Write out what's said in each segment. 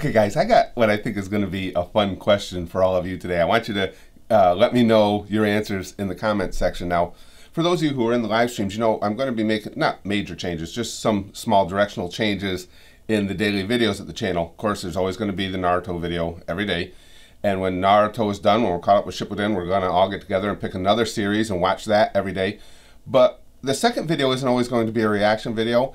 Okay, guys, I got what I think is going to be a fun question for all of you today. I want you to let me know your answers in the comments section. Now, for those of you who are in the live streams, you know I'm going to be making, not major changes, just some small directional changes in the daily videos at the channel. Of course, there's always going to be the Naruto video every day. And when Naruto is done, when we're caught up with Shippuden, we're going to all get together and pick another series and watch that every day. But the second video isn't always going to be a reaction video.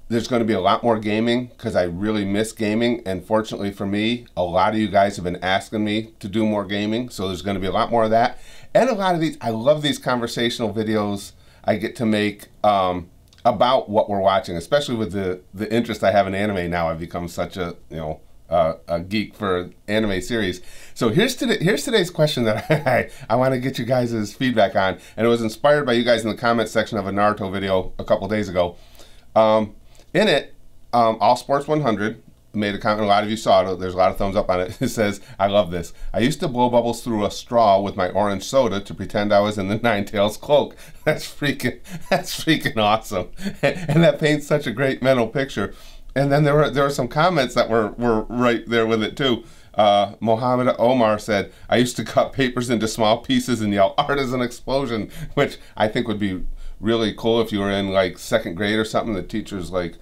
There's going to be a lot more gaming because I really miss gaming, and fortunately for me, a lot of you guys have been asking me to do more gaming, so there's going to be a lot more of that. And a lot of these, I love these conversational videos I get to make about what we're watching, especially with the interest I have in anime now. I've become such a, you know, a geek for anime series. So here's today's question that I want to get you guys' feedback on, and it was inspired by you guys in the comment section of a Naruto video a couple days ago. In it, All Sports 100 made a comment. A lot of you saw it. There's a lot of thumbs up on it. It says, "I love this. I used to blow bubbles through a straw with my orange soda to pretend I was in the Ninetales cloak." That's freaking awesome, and that paints such a great mental picture. And then there were some comments that were right there with it too. Mohammed Omar said, "I used to cut papers into small pieces and yell, 'Art is an explosion,'" which I think would be really cool if you were in like second grade or something. The teacher's like,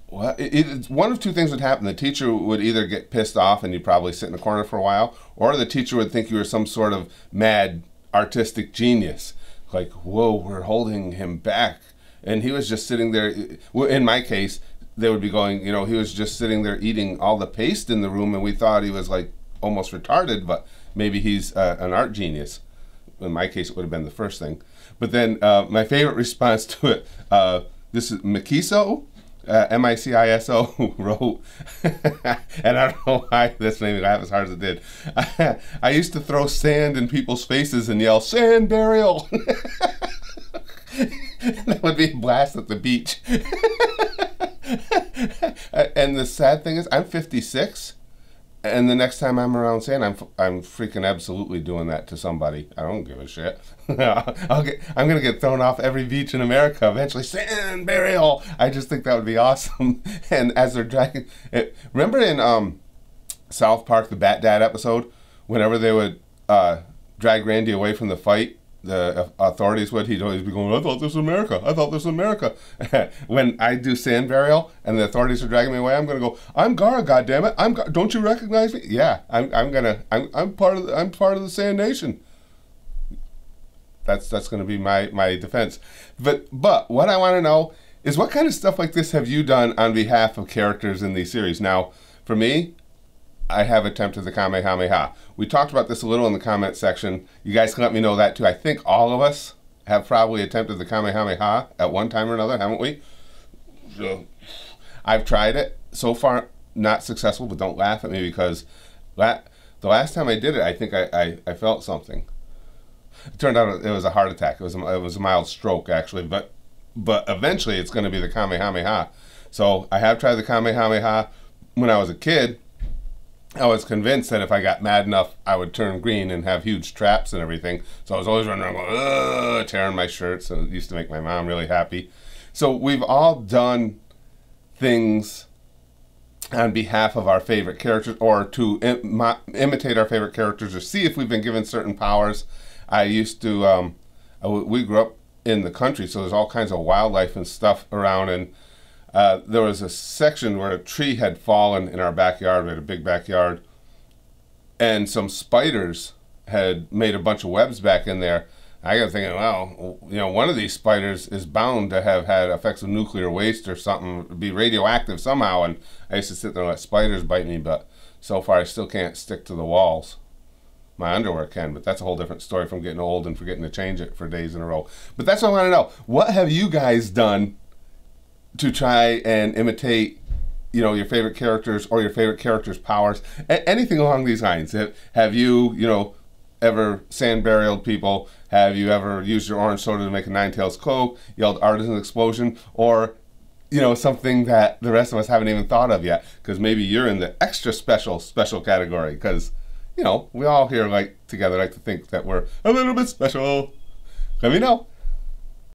what? One of two things would happen. The teacher would either get pissed off and you'd probably sit in the corner for a while, or the teacher would think you were some sort of mad artistic genius. Like, whoa, we're holding him back. And he was just sitting there. In my case, they would be going, you know, he was just sitting there eating all the paste in the room, and we thought he was like almost retarded, but maybe he's an art genius. In my case, it would have been the first thing. But then my favorite response to it, this is Mikiso, M-I-C-I-S-O, wrote, and I don't know why this made me laugh as hard as it did. "I used to throw sand in people's faces and yell, 'Sand burial!'" That would be a blast at the beach. And the sad thing is, I'm 56. And the next time I'm around sand, I'm freaking absolutely doing that to somebody. I don't give a shit. I'm gonna get thrown off every beach in America eventually. Sand burial. I just think that would be awesome. And as they're dragging it, remember in South Park, the Bat Dad episode, whenever they would drag Randy away from the fight, the authorities would, he'd always be going, "I thought this was America. I thought this was America." When I do sand burial and the authorities are dragging me away, I'm gonna go, "I'm Gara, goddammit. Don't you recognize me?" Yeah, I'm part of the Sand Nation. That's gonna be my defense. But what I want to know is, what kind of stuff like this have you done on behalf of characters in these series? Now, for me, I have attempted the Kamehameha. We talked about this a little in the comment section. You guys can let me know that too. I think all of us have probably attempted the Kamehameha at one time or another, haven't we? So, I've tried it. So far, not successful, but don't laugh at me, because the last time I did it, I think I felt something. It turned out it was a heart attack. It was a mild stroke, actually, but eventually it's going to be the Kamehameha. So I have tried the Kamehameha. When I was a kid, I was convinced that if I got mad enough, I would turn green and have huge traps and everything. So I was always running around going, ugh, tearing my shirts, and it used to make my mom really happy. So we've all done things on behalf of our favorite characters, or to imitate our favorite characters, or see if we've been given certain powers. I used to, we grew up in the country, so there's all kinds of wildlife and stuff around, and there was a section where a tree had fallen in our backyard. We had a big backyard, and some spiders had made a bunch of webs back in there. I got thinking, well, you know, one of these spiders is bound to have had effects of nuclear waste or something, be radioactive somehow. And I used to sit there and let spiders bite me, but so far I still can't stick to the walls. My underwear can, but that's a whole different story from getting old and forgetting to change it for days in a row. But that's what I want to know. What have you guys done to try and imitate, you know, your favorite characters or your favorite characters' powers? Anything along these lines. Have you, you know, ever sand burialed people? Have you ever used your orange soda to make a Ninetales cloak? Yelled "Art is an explosion"? Or, you know, something that the rest of us haven't even thought of yet? Because maybe you're in the extra special category. Because, you know, we all here together like to think that we're a little bit special. Let me know.